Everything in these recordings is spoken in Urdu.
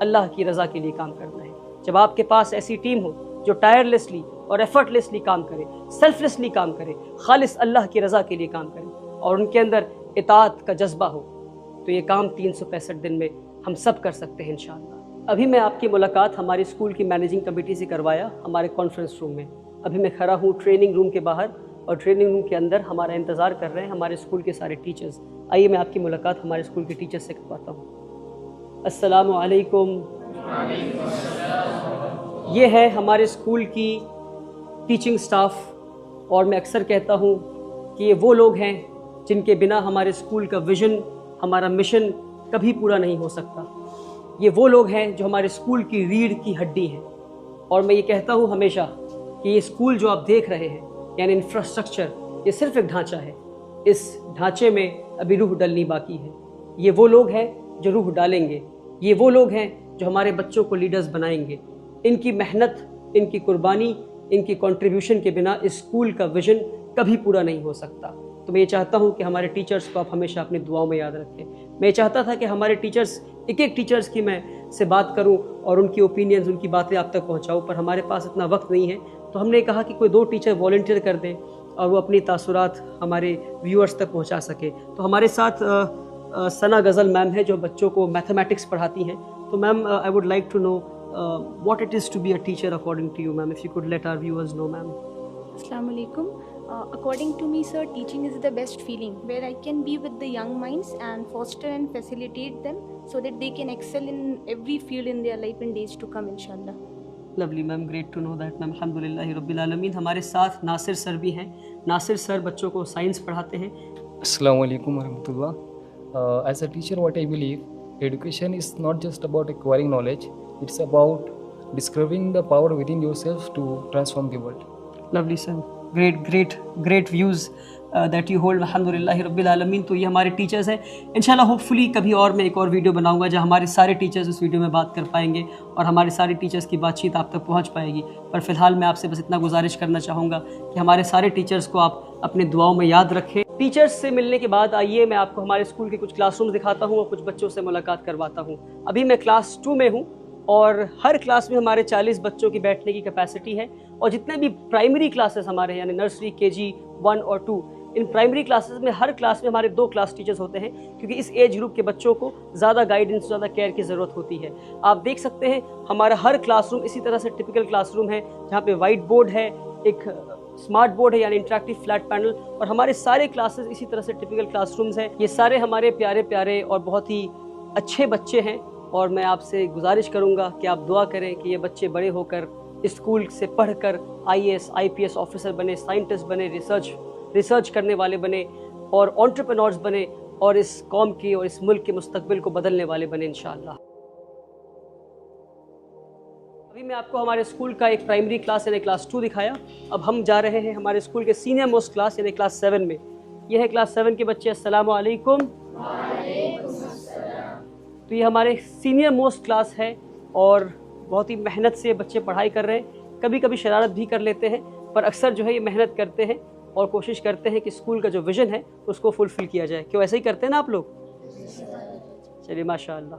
اللہ کی رضا کے لیے کام کرنا ہے. جب آپ کے پاس ایسی ٹیم ہو جو ٹائرلیسلی اور ایفرٹلیسلی کام کرے, سیلفلیسلی کام کرے, خالص اللہ کی رضا کے لیے کام کرے, اور ان کے اندر اطاعت کا جذبہ ہو, تو یہ کام 365 دن میں ہم سب کر سکتے ہیں انشاءاللہ. ابھی میں آپ کی ملاقات ہماری اسکول کی مینیجنگ کمیٹی سے کروایا ہمارے کانفرنس روم میں. ابھی میں کھڑا ہوں ٹریننگ روم کے باہر, اور ٹریننگ روم کے اندر ہمارا انتظار کر رہے ہیں ہمارے اسکول کے سارے ٹیچرز. آئیے میں آپ کی ملاقات ہمارے اسکول کے ٹیچرز سے کرواتا ہوں. السلام علیکم. یہ ہے ہمارے اسکول کی ٹیچنگ سٹاف, اور میں اکثر کہتا ہوں کہ یہ وہ لوگ ہیں جن کے بنا ہمارے اسکول کا ویژن, ہمارا مشن کبھی پورا نہیں ہو سکتا. یہ وہ لوگ ہیں جو ہمارے اسکول کی ریڑھ کی ہڈی ہیں. اور میں یہ کہتا ہوں ہمیشہ کہ یہ اسکول جو آپ دیکھ رہے ہیں, یعنی انفراسٹرکچر, یہ صرف ایک ڈھانچہ ہے. اس ڈھانچے میں ابھی روح ڈلنی باقی ہے. یہ وہ لوگ ہیں جو روح ڈالیں گے. یہ وہ لوگ ہیں جو ہمارے بچوں کو لیڈرز بنائیں گے. ان کی محنت, ان کی قربانی, ان کی کنٹریبیوشن کے بنا اس اسکول کا ویژن کبھی پورا نہیں ہو سکتا. تو میں یہ چاہتا ہوں کہ ہمارے ٹیچرز کو آپ ہمیشہ اپنی دعاؤں میں یاد رکھیں. میں یہ چاہتا تھا کہ ہمارے ٹیچرز, ایک ایک ٹیچرز کی میں سے بات کروں اور ان کی اوپینینز, ان کی باتیں آپ تک پہنچاؤں, پر ہمارے پاس اتنا وقت نہیں ہے. تو ہم نے کہا کہ کوئی 2 ٹیچر والنٹیئر کر دیں اور وہ اپنی تاثرات ہمارے ویورز تک پہنچا سکے. تو ہمارے ساتھ ثنا غزل میم ہے جو بچوں کو میتھمیٹکس پڑھاتی ہیں. تو ma'am, I would like to know what it is to be a teacher according to you, ma'am. If you could let our viewers know, ma'am. Assalamu alaikum. According to me, sir, teaching is the best feeling where I can be with the young minds and foster and facilitate them so that they can excel in every field in their life in days to come, inshallah. Lovely, ma'am. Great to know that, ma'am. Alhamdulillahi Rabbil Alameen. ہمارے ساتھ ناصر سر بھی ہیں. ناصر سر بچوں کو سائنس پڑھاتے ہیں. Assalamu alaikum warahmatullah. As a teacher, what I believe, education is not just about acquiring knowledge. It's about discovering the power within yourself to transform the world. Lovely, sir. Great views that you hold. Alhamdulillahi Rabbil Alameen. تو یہ ہمارے ٹیچرز ہیں. انشاءاللہ ہوپفلی کبھی اور میں ایک اور ویڈیو بناؤں گا جہاں ہمارے سارے ٹیچرز اس ویڈیو میں بات کر پائیں گے اور ہمارے سارے ٹیچرز کی بات چیت آپ تک پہنچ پائے گی. پر فی الحال میں آپ سے بس اتنا گزارش کرنا چاہوں گا کہ ہمارے سارے ٹیچرز کو آپ اپنے دعاؤں میں یاد رکھیں. ٹیچرز سے ملنے کے بعد آئیے میں آپ کو ہمارے اسکول کے کچھ کلاس رومز دکھاتا ہوں اور کچھ بچوں سے ملاقات کرواتا ہوں. ابھی میں کلاس 2 میں ہوں اور ہر کلاس میں ہمارے 40 بچوں کی بیٹھنے کی کیپیسٹی ہے. اور جتنے بھی پرائمری کلاسز ہمارے ہیں, یعنی نرسری, KG 1 اور 2, ان پرائمری کلاسز میں ہر کلاس میں ہمارے 2 کلاس ٹیچرز ہوتے ہیں کیونکہ اس ایج گروپ کے بچوں کو زیادہ گائیڈنس, زیادہ کیئر کی ضرورت ہوتی ہے. آپ دیکھ سکتے ہیں ہمارا ہر کلاس روم اسی طرح سے ٹپیکل کلاس روم ہے جہاں پہ وائٹ بورڈ ہے, ایک اسمارٹ بورڈ ہے یعنی انٹریکٹیو فلیٹ پینل, اور ہمارے سارے کلاسز اسی طرح سے ٹپیکل کلاس رومز ہیں. یہ سارے ہمارے پیارے پیارے اور بہت ہی اچھے بچے ہیں, اور میں آپ سے گزارش کروں گا کہ آپ دعا کریں کہ یہ بچے بڑے ہو کر اسکول سے پڑھ کر IAS IPS آفیسر بنے, سائنٹسٹ بنے, ریسرچ کرنے والے بنے اور انٹرپرینورز بنے, اور اس قوم کی اور اس ملک کے مستقبل کو بدلنے والے بنے انشاءاللہ. ابھی میں آپ کو ہمارے اسکول کا ایک پرائمری کلاس یعنی کلاس 2 دکھایا. اب ہم جا رہے ہیں ہمارے اسکول کے سینئر موسٹ کلاس یعنی کلاس 7 میں. یہ ہے کلاس 7 کے بچے. السلام علیکم. تو یہ ہمارے سینئر موسٹ کلاس ہے اور بہت ہی محنت سے بچے پڑھائی کر رہے ہیں. کبھی کبھی شرارت بھی کر لیتے ہیں, پر اکثر جو ہے یہ محنت کرتے ہیں اور کوشش کرتے ہیں کہ اسکول کا جو ویژن ہے اس کو فلفل کیا جائے. کیوں ایسے ہی کرتے ہیں نا آپ لوگ؟ چلیے ماشاء اللہ.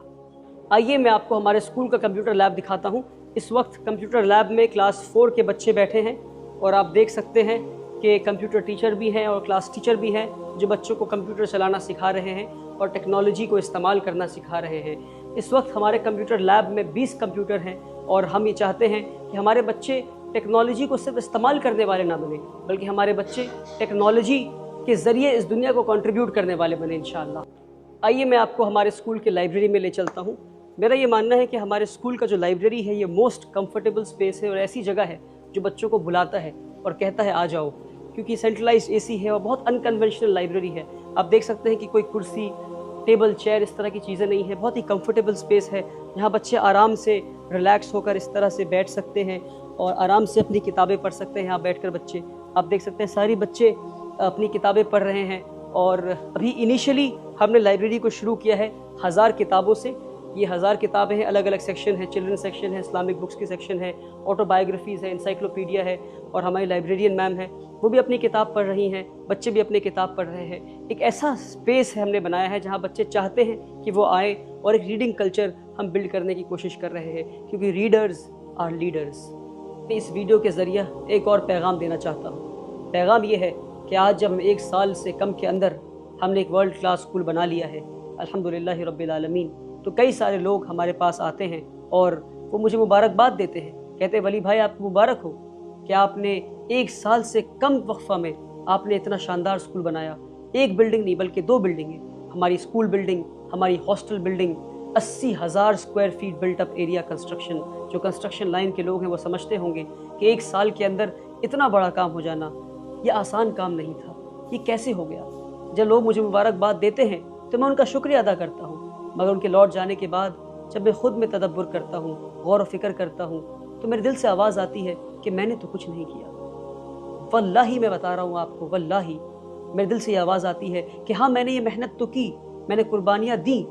آئیے میں آپ کو ہمارے اسکول کا کمپیوٹر لیب دکھاتا ہوں. اس وقت کمپیوٹر لیب میں کلاس 4 کے بچے بیٹھے ہیں اور آپ دیکھ سکتے ہیں کہ کمپیوٹر ٹیچر بھی ہیں اور کلاس ٹیچر بھی ہیں جو بچوں کو کمپیوٹر چلانا سکھا رہے ہیں اور ٹیکنالوجی کو استعمال کرنا سکھا رہے ہیں. اس وقت ہمارے کمپیوٹر لیب میں 20 کمپیوٹر ہیں اور ہم یہ چاہتے ہیں کہ ہمارے بچے ٹیکنالوجی کو صرف استعمال کرنے والے نہ بنیں بلکہ ہمارے بچے ٹیکنالوجی کے ذریعے اس دنیا کو کنٹریبیوٹ کرنے والے بنیں انشاءاللہ. آئیے میں آپ کو ہمارے اسکول کے لائبریری میں لے چلتا ہوں. میرا یہ ماننا ہے کہ ہمارے اسکول کا جو لائبریری ہے یہ موسٹ کمفرٹیبل اسپیس ہے اور ایسی جگہ ہے جو بچوں کو بلاتا ہے اور کہتا ہے آ جاؤ, کیونکہ سینٹرلائزڈ AC ہے اور بہت انکنونشنل لائبریری ہے. آپ دیکھ سکتے ہیں کہ کوئی کرسی, ٹیبل, چیئر اس طرح کی چیزیں نہیں ہیں. بہت ہی کمفرٹیبل اسپیس ہے جہاں بچے آرام سے ریلیکس ہو کر اس طرح سے بیٹھ سکتے ہیں اور آرام سے اپنی کتابیں پڑھ سکتے ہیں. یہاں بیٹھ کر بچے آپ دیکھ سکتے ہیں ساری بچے اپنی کتابیں پڑھ رہے ہیں. اور ابھی انیشلی ہم نے لائبریری کو شروع کیا ہے 1000 کتابوں سے. یہ 1000 کتابیں ہیں, الگ الگ سیکشن ہیں, چلڈرن سیکشن ہے, اسلامک بکس کی سیکشن ہے, آٹو بایوگرافیز ہے, انسائکلوپیڈیا ہے, اور ہماری لائبریرین میم ہیں وہ بھی اپنی کتاب پڑھ رہی ہیں, بچے بھی اپنی کتاب پڑھ رہے ہیں. ایک ایسا اسپیس ہے ہم نے بنایا ہے جہاں بچے چاہتے ہیں کہ وہ آئیں اور ایک ریڈنگ کلچر ہم بلڈ کرنے کی کوشش کر رہے ہیں، کیونکہ ریڈرز آر لیڈرز۔ میں اس ویڈیو کے ذریعہ ایک اور پیغام دینا چاہتا ہوں۔ پیغام یہ ہے کہ آج جب 1 سال سے کم کے اندر ہم نے ایک ورلڈ کلاس اسکول بنا لیا ہے الحمدللہ رب العالمین، تو کئی سارے لوگ ہمارے پاس آتے ہیں اور وہ مجھے مبارکباد دیتے ہیں، کہتے ہیں ولی بھائی آپ کو مبارک ہو کہ آپ نے 1 سال سے کم وقفہ میں آپ نے اتنا شاندار اسکول بنایا۔ ایک بلڈنگ نہیں بلکہ 2 بلڈنگیں، ہماری اسکول بلڈنگ، ہماری hostel building, 80,000 square feet built up area construction. جو کنسٹرکشن لائن کے لوگ ہیں وہ سمجھتے ہوں گے کہ 1 سال کے اندر اتنا بڑا کام ہو جانا یہ آسان کام نہیں تھا، یہ کیسے ہو گیا؟ جب لوگ مجھے مبارکباد دیتے ہیں تو میں ان کا شکریہ ادا کرتا ہوں، مگر ان کے لوٹ جانے کے بعد جب میں خود میں تدبر کرتا ہوں، غور و فکر کرتا ہوں، تو میرے دل سے آواز آتی ہے کہ میں نے تو کچھ نہیں کیا۔ واللہ میں بتا رہا ہوں آپ کو، واللہ میرے دل سے یہ آواز آتی ہے کہ ہاں میں نے یہ محنت تو کی، میں نے قربانیاں دیں،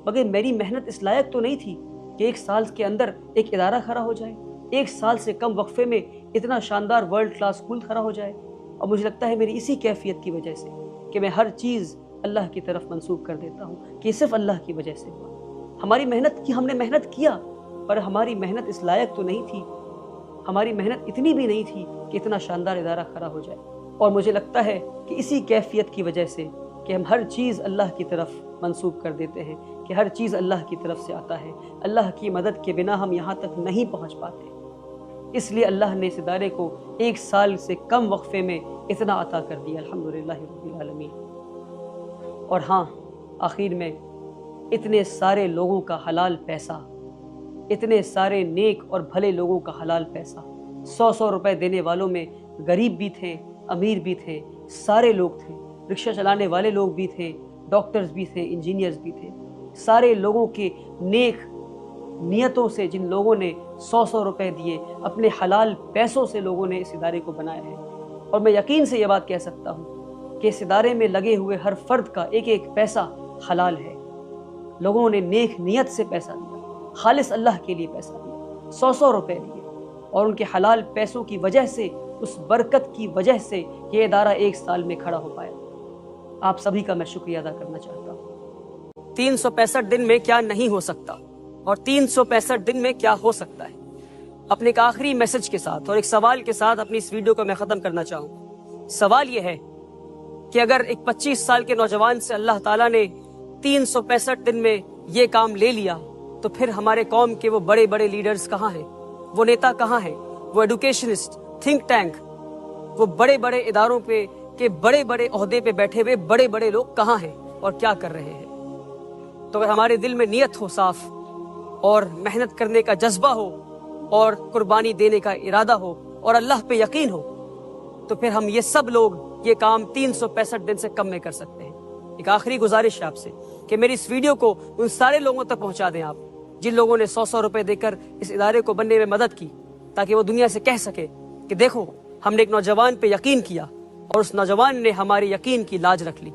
مگر میری محنت اس لائق تو نہیں تھی کہ 1 سال کے اندر ایک ادارہ کھڑا ہو جائے، 1 سال سے کم وقفے میں اتنا شاندار ورلڈ کلاس اسکول کھڑا ہو جائے۔ اور مجھے لگتا ہے میری اسی کیفیت کی وجہ سے کہ میں ہر چیز اللہ کی طرف منسوب کر دیتا ہوں کہ صرف اللہ کی وجہ سے ہوا۔ ہماری محنت کی، ہم نے محنت کیا، پر ہماری محنت اس لائق تو نہیں تھی، ہماری محنت اتنی بھی نہیں تھی کہ اتنا شاندار ادارہ کھڑا ہو جائے۔ اور مجھے لگتا ہے کہ اسی کیفیت کی وجہ سے کہ ہم ہر چیز اللہ کی طرف منسوب کر دیتے ہیں، کہ ہر چیز اللہ کی طرف سے آتا ہے، اللہ کی مدد کے بنا ہم یہاں تک نہیں پہنچ پاتے۔ اس لیے اللہ نے اس ادارے کو 1 سال سے کم وقفے میں اتنا عطا کر دیا الحمدللہ رب العالمین۔ اور ہاں، آخر میں اتنے سارے لوگوں کا حلال پیسہ، اتنے سارے نیک اور بھلے لوگوں کا حلال پیسہ، 100 روپے دینے والوں میں غریب بھی تھے، امیر بھی تھے، سارے لوگ تھے، رکشہ چلانے والے لوگ بھی تھے، ڈاکٹرز بھی تھے، انجینئرز بھی تھے، سارے لوگوں کے نیک نیتوں سے جن لوگوں نے 100 روپے دیے، اپنے حلال پیسوں سے لوگوں نے اس ادارے کو بنایا ہے۔ اور میں یقین سے یہ بات کہہ سکتا ہوں کہ اس ادارے میں لگے ہوئے ہر فرد کا ایک ایک پیسہ حلال ہے۔ لوگوں نے نیک نیت سے پیسہ دیا، خالص اللہ کے لیے پیسہ دیا، 100 روپے دیے، اور ان کے حلال پیسوں کی وجہ سے، اس برکت کی وجہ سے یہ ادارہ 1 سال میں کھڑا ہو پایا۔ آپ سبھی کا میں شکریہ ادا کرنا چاہتا ہوں۔ 365 دن میں کیا نہیں ہو سکتا اور 365 دن میں کیا ہو سکتا ہے، اپنے ایک آخری میسج کے ساتھ اور ایک سوال کے ساتھ اپنی اس ویڈیو کو میں ختم کرنا چاہوں۔ سوال یہ ہے کہ اگر ایک 25 سال کے نوجوان سے اللہ تعالیٰ نے 365 دن میں یہ کام لے لیا، تو پھر ہمارے قوم کے وہ بڑے بڑے لیڈرز کہاں ہیں، وہ نیتا کہاں ہیں، وہ ایڈوکیشنسٹ، تھنک ٹینک، وہ بڑے بڑے اداروں پہ کے بڑے بڑے عہدے پہ بیٹھے ہوئے بڑے بڑے لوگ کہاں ہیں اور کیا کر رہے ہیں؟ تو اگر ہمارے دل میں نیت ہو صاف، اور محنت کرنے کا جذبہ ہو، اور قربانی دینے کا ارادہ ہو، اور اللہ پہ یقین ہو، تو پھر ہم یہ سب لوگ یہ کام 365 دن سے کم میں کر سکتے ہیں۔ ایک آخری گزارش ہے آپ سے کہ میری اس ویڈیو کو ان سارے لوگوں تک پہنچا دیں آپ، جن لوگوں نے 100 روپے دے کر اس ادارے کو بننے میں مدد کی، تاکہ وہ دنیا سے کہہ سکے کہ دیکھو ہم نے ایک نوجوان پہ یقین کیا اور اس نوجوان نے ہمارے یقین کی لاج رکھ لی۔